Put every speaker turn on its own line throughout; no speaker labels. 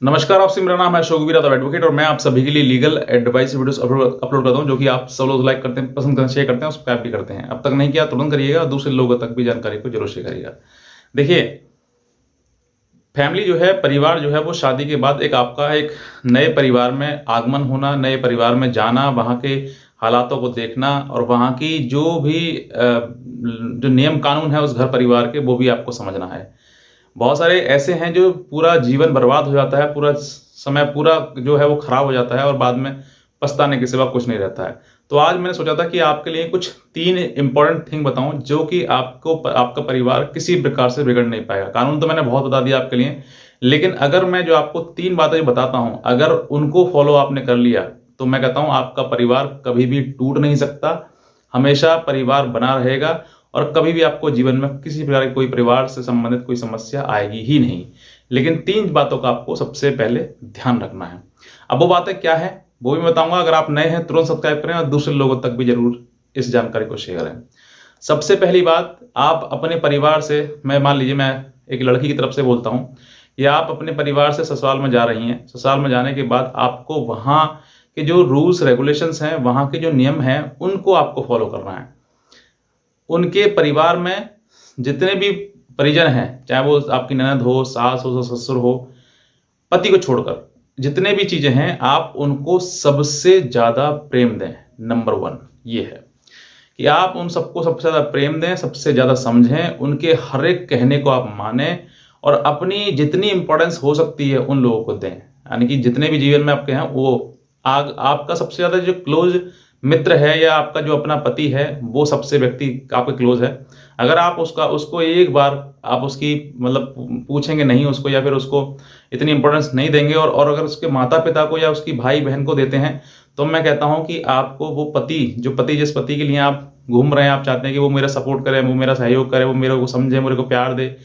नमस्कार, आपसे मेरा नाम है शोगवीर यादव एडवोकेट और मैं आप सभी के लिए लीगल एडवाइस वीडियोस अपलोड करता हूं जो कि आप सब लोग लाइक करते हैं, पसंद करते हैं, शेयर करते हैं, सब्सक्राइब भी करते हैं। अब तक नहीं किया तुरंत करिएगा और दूसरे लोगों तक भी जानकारी को जरूर शेयर करिएगा। देखिए, फैमिली जो है, परिवार जो है, वो शादी के बाद एक नए परिवार में आगमन होना, नए परिवार में जाना, वहाँ के हालातों को देखना और वहाँ की जो भी जो नियम कानून है उस घर परिवार के, वो भी आपको समझना है। बहुत सारे ऐसे हैं जो पूरा जीवन बर्बाद हो जाता है, पूरा समय पूरा जो है वो खराब हो जाता है और बाद में पछताने के सिवा कुछ नहीं रहता है। तो आज मैंने सोचा था कि आपके लिए कुछ 3 इम्पोर्टेंट थिंग बताऊं जो कि आपको आपका परिवार किसी प्रकार से बिगड़ नहीं पाएगा। कानून तो मैंने बहुत बता दिया आपके लिए, लेकिन अगर मैं जो आपको 3 बातें जो बताता हूं, अगर उनको फॉलो आपने कर लिया तो मैं कहता हूं आपका परिवार कभी भी टूट नहीं सकता, हमेशा परिवार बना रहेगा और कभी भी आपको जीवन में किसी प्रकार की कोई परिवार से संबंधित कोई समस्या आएगी ही नहीं। लेकिन 3 बातों का आपको सबसे पहले ध्यान रखना है। अब वो बातें क्या है वो भी बताऊंगा। अगर आप नए हैं तुरंत सब्सक्राइब करें और दूसरे लोगों तक भी जरूर इस जानकारी को शेयर करें। सबसे पहली बात, आप अपने परिवार से, मैं मान लीजिए मैं एक लड़की की तरफ से बोलता हूं, या आप अपने परिवार से ससुराल में जा रही हैं। ससुराल में जाने के बाद आपको वहां के जो रूल्स रेगुलेशंस हैं, वहां के जो नियम हैं, उनको आपको फॉलो करना है। उनके परिवार में जितने भी परिजन हैं, चाहे वो आपकी ननद हो, सास हो, ससुर हो, पति को छोड़कर जितने भी चीजें हैं, आप उनको सबसे ज्यादा प्रेम दें। नंबर 1 ये है कि आप उन सबको सबसे ज्यादा प्रेम दें, सबसे ज्यादा समझें, उनके हर एक कहने को आप माने और अपनी जितनी इंपॉर्टेंस हो सकती है उन लोगों को दें। यानी कि जितने भी जीवन में आपके हैं, वो आपका सबसे ज्यादा जो क्लोज मित्र है या आपका जो अपना पति है, वो सबसे व्यक्ति आपके क्लोज है। अगर आप उसको एक बार आप उसकी मतलब पूछेंगे नहीं उसको, या फिर उसको इतनी इंपॉर्टेंस नहीं देंगे और अगर उसके माता पिता को या उसकी भाई बहन को देते हैं, तो मैं कहता हूं कि आपको वो पति जिस पति के लिए आप घूम रहे हैं, आप चाहते हैं कि वो मेरा सपोर्ट करे, वो मेरा सहयोग करे, वो मेरे को समझे, मेरे को प्यार दे,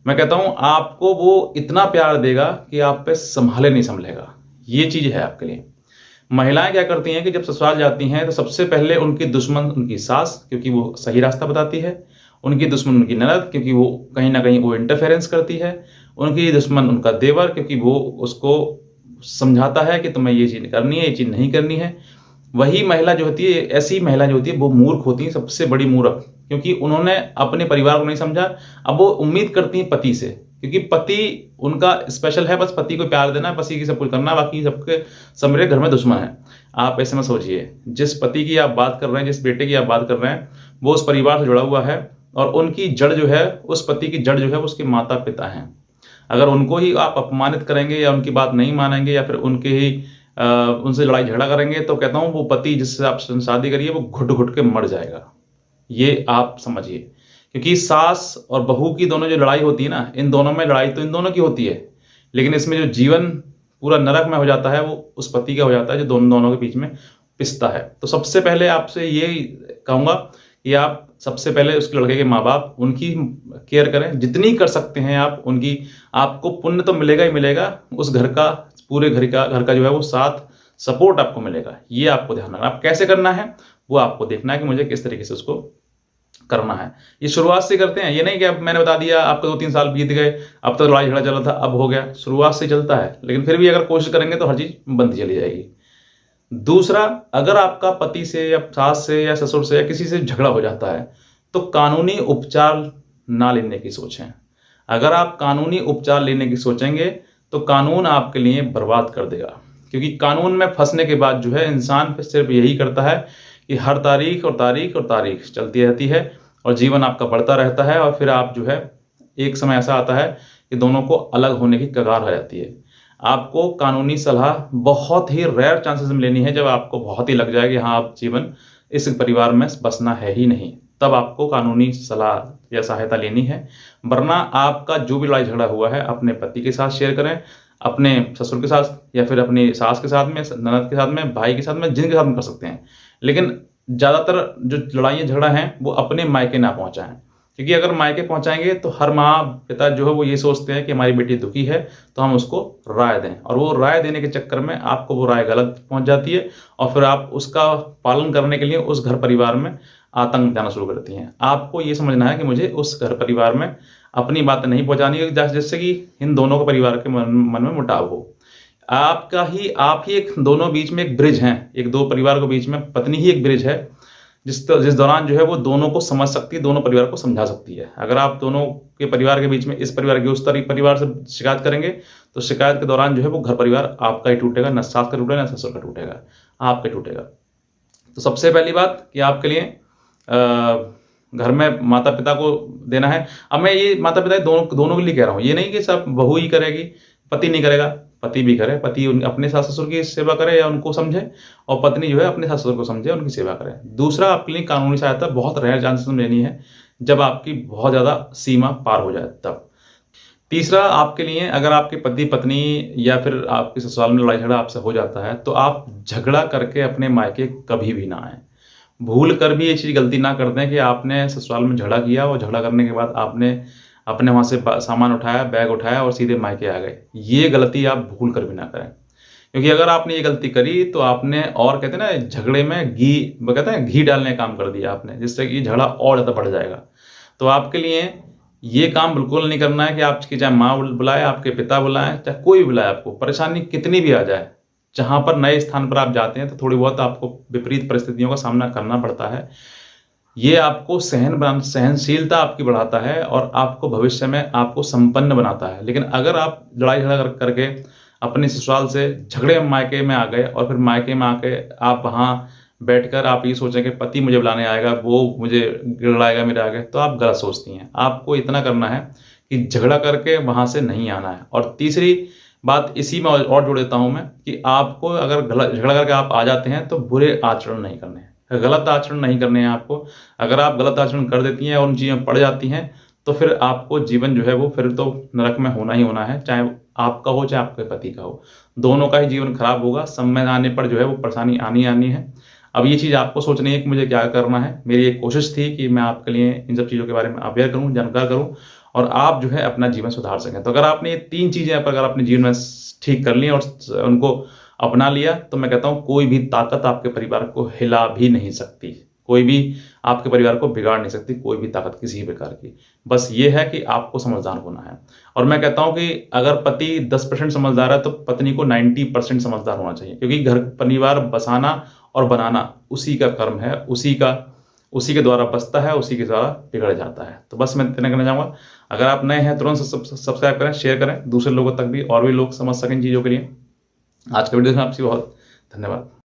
मैं कहता हूं आपको वो इतना प्यार देगा कि आप पे संभाले नहीं संभलेगा। ये चीज है आपके लिए। महिलाएं क्या करती हैं कि जब ससुराल जाती हैं तो सबसे पहले उनकी दुश्मन उनकी सास, क्योंकि वो सही रास्ता बताती है। उनकी दुश्मन उनकी ननद, क्योंकि वो कहीं ना कहीं वो इंटरफेरेंस करती है। उनकी दुश्मन उनका देवर, क्योंकि वो उसको समझाता है कि तुम्हें ये चीज करनी है, ये चीज नहीं करनी है। वही महिला जो होती है, ऐसी महिला जो होती है, वो मूर्ख होती है, सबसे बड़ी मूर्ख, क्योंकि उन्होंने अपने परिवार को नहीं समझा। अब वो उम्मीद करती है पति से, क्योंकि पति उनका स्पेशल है, बस पति को प्यार देना, पति की सब कुछ करना, बाकी सबके सब मेरे घर में दुश्मन है। आप ऐसे में सोचिए, जिस पति की आप बात कर रहे हैं, जिस बेटे की आप बात कर रहे हैं, वो उस परिवार से जुड़ा हुआ है और उनकी जड़ जो है, उस पति की जड़ जो है, उसके माता पिता हैं। अगर उनको ही आप अपमानित करेंगे या उनकी बात नहीं मानेंगे या फिर उनके ही उनसे लड़ाई झगड़ा करेंगे, तो कहता हूं वो पति जिससे आप शादी करिए वो घुट घुट के मर जाएगा। ये आप समझिए, क्योंकि सास और बहू की दोनों जो लड़ाई होती है ना, इन दोनों में लड़ाई तो इन दोनों की होती है, लेकिन इसमें जो जीवन पूरा नरक में हो जाता है वो उस पति का हो जाता है जो दोनों के बीच में पिसता है। तो सबसे पहले आपसे ये कहूंगा कि आप सबसे पहले उस लड़के के माँ बाप, उनकी केयर करें जितनी कर सकते हैं आप उनकी। आपको पुण्य तो मिलेगा ही मिलेगा, उस घर का, पूरे घर का जो है वो साथ सपोर्ट आपको मिलेगा। ये आपको ध्यान रखना। आप कैसे करना है वो आपको देखना है कि मुझे किस तरीके से उसको करना है। ये शुरुआत से करते हैं, ये नहीं कि अब मैंने बता दिया आपको 2-3 साल बीत गए, अब तक लड़ाई झगड़ा चल रहा था, अब हो गया। शुरुआत से चलता है, लेकिन फिर भी अगर कोशिश करेंगे तो हर चीज बनती चली जाएगी। दूसरा, अगर आपका पति से या सास से या ससुर से या किसी से झगड़ा हो जाता है, तो कानूनी उपचार ना लेने की सोचें। अगर आप कानूनी उपचार लेने की सोचेंगे तो कानून आपके लिए बर्बाद कर देगा, क्योंकि कानून में फंसने के बाद जो है इंसान सिर्फ यही करता है कि हर तारीख और तारीख और तारीख चलती रहती है और जीवन आपका बढ़ता रहता है और फिर आप जो है, एक समय ऐसा आता है कि दोनों को अलग होने की कगार आ जाती है। आपको कानूनी सलाह बहुत ही रेयर चांसेस में लेनी है, जब आपको बहुत ही लग जाए कि हाँ आप जीवन इस परिवार में बसना है ही नहीं, तब आपको कानूनी सलाह या सहायता लेनी है। वरना आपका जो भी लड़ाई झगड़ा हुआ है अपने पति के साथ शेयर करें, अपने ससुर के साथ या फिर अपनी सास के साथ में, ननद के साथ में, भाई के साथ में, जिनके साथ में कर सकते हैं। लेकिन ज्यादातर जो लड़ाइयाँ झगड़ा हैं वो अपने मायके ना पहुंचाएं, क्योंकि अगर मायके पहुंचाएंगे तो हर माँ पिता जो है वो ये सोचते हैं कि हमारी बेटी दुखी है तो हम उसको राय दें, और वो राय देने के चक्कर में आपको वो राय गलत पहुंच जाती है और फिर आप उसका पालन करने के लिए उस घर परिवार में आतंक जाना शुरू कर देती हैं। आपको ये समझना है कि मुझे उस घर परिवार में अपनी बात नहीं पहुँचानी है जिससे कि इन दोनों के परिवार के मन में मुटाव हो। आप ही एक दोनों बीच में एक ब्रिज हैं, एक 2 परिवार के बीच में पत्नी ही एक ब्रिज है, जिस दौरान जो है वो दोनों को समझ सकती है, दोनों परिवार को समझा सकती है। अगर आप दोनों के परिवार के बीच में इस परिवार की उस परिवार से शिकायत करेंगे, तो शिकायत के दौरान जो है वो घर परिवार आपका ही टूटेगा, ना सास का टूटेगा, ना ससुर का टूटेगा, आपका टूटेगा। तो सबसे पहली बात कि आपके लिए घर में माता-पिता को देना है। अब मैं ये माता-पिता दोनों के लिए कह रहा हूँ, ये नहीं कि सब बहू ही करेगी, पति नहीं करेगा। पति भी करे, पति अपने सास-ससुर की सेवा करे या उनको समझे, और पत्नी जो है अपने सास-ससुर को समझे, उनकी सेवा करे। दूसरा, आपके लिए कानूनी सहायता बहुत रेयर चांसेस में लेनी है, जब आपकी बहुत ज़्यादा सीमा पार हो जाए तब। तीसरा, आपके लिए अगर आपके पति-पत्नी या फिर आपके ससुराल में लड़ाई-झगड़ा आपसे हो जाता है, तो आप झगड़ा करके अपने मायके कभी भी ना आएँ। भूल कर भी ये चीज़ गलती ना कर दें कि आपने ससुराल में झगड़ा किया और झगड़ा करने के बाद आपने अपने वहाँ से सामान उठाया, बैग उठाया और सीधे मायके आ गए। ये गलती आप भूल कर भी ना करें। क्योंकि अगर आपने ये गलती करी तो आपने, और कहते हैं ना, झगड़े में वो कहते हैं घी डालने का काम कर दिया आपने, जिससे कि झगड़ा और ज़्यादा बढ़ जाएगा। तो आपके लिए ये काम बिल्कुल नहीं करना है कि आपकी चाहे माँ बुलाए, आपके पिता बुलाएँ, चाहे कोई भी बुलाए आपको, परेशानी कितनी भी आ जाए, जहाँ पर नए स्थान पर आप जाते हैं तो थोड़ी बहुत आपको विपरीत परिस्थितियों का सामना करना पड़ता है। ये आपको सहनशीलता आपकी बढ़ाता है और आपको भविष्य में आपको संपन्न बनाता है। लेकिन अगर आप लड़ाई-झगड़ा करके अपने ससुराल से झगड़े मायके में आ गए और फिर मायके में आके आप वहाँ बैठकर आप ये सोचें कि पति मुझे बुलाने आएगा, वो मुझे गिड़गिड़ाएगा मेरे आगे, तो आप गलत सोचती हैं। आपको इतना करना है कि झगड़ा करके वहाँ से नहीं आना है। और तीसरी बात इसी में और जोड़ देता हूँ मैं, कि आपको अगर झगड़ा करके आप आ जाते हैं तो बुरे आचरण नहीं करने हैं, गलत आचरण नहीं करने हैं आपको। अगर आप गलत आचरण कर देती हैं और उन चीज़ों में पड़ जाती हैं, तो फिर आपको जीवन जो है वो फिर तो नरक में होना ही होना है, चाहे आपका हो चाहे आपके पति का हो। दोनों का ही जीवन खराब होगा, समय आने पर जो है वो परेशानी आनी आनी है। अब ये चीज़ आपको सोचनी है कि मुझे क्या करना है। मेरी एक कोशिश थी कि मैं आपके लिए इन सब चीज़ों के बारे में अवेयर करूँ, जानकार करूँ, और आप जो है अपना जीवन सुधार सकें। तो अगर आपने ये 3 चीज़ें अगर अपने जीवन में ठीक कर ली और उनको अपना लिया, तो मैं कहता हूँ कोई भी ताकत आपके परिवार को हिला भी नहीं सकती। कोई भी आपके परिवार को बिगाड़ नहीं सकती, कोई भी ताकत किसी भी प्रकार की। बस ये है कि आपको समझदार होना है। और मैं कहता हूँ कि अगर पति 10% समझदार है तो पत्नी को 90% समझदार होना चाहिए, क्योंकि घर परिवार बसाना और बनाना उसी का कर्म है, उसी के द्वारा बसता है, उसी के द्वारा बिगड़ जाता है। तो बस मैं इतना कहना चाहूँगा। अगर आप नए हैं तुरंत सब्सक्राइब करें, शेयर करें दूसरे लोगों तक भी, और भी लोग समझ सकें इन चीज़ों के लिए। आज का वीडियो में आपसे बहुत धन्यवाद।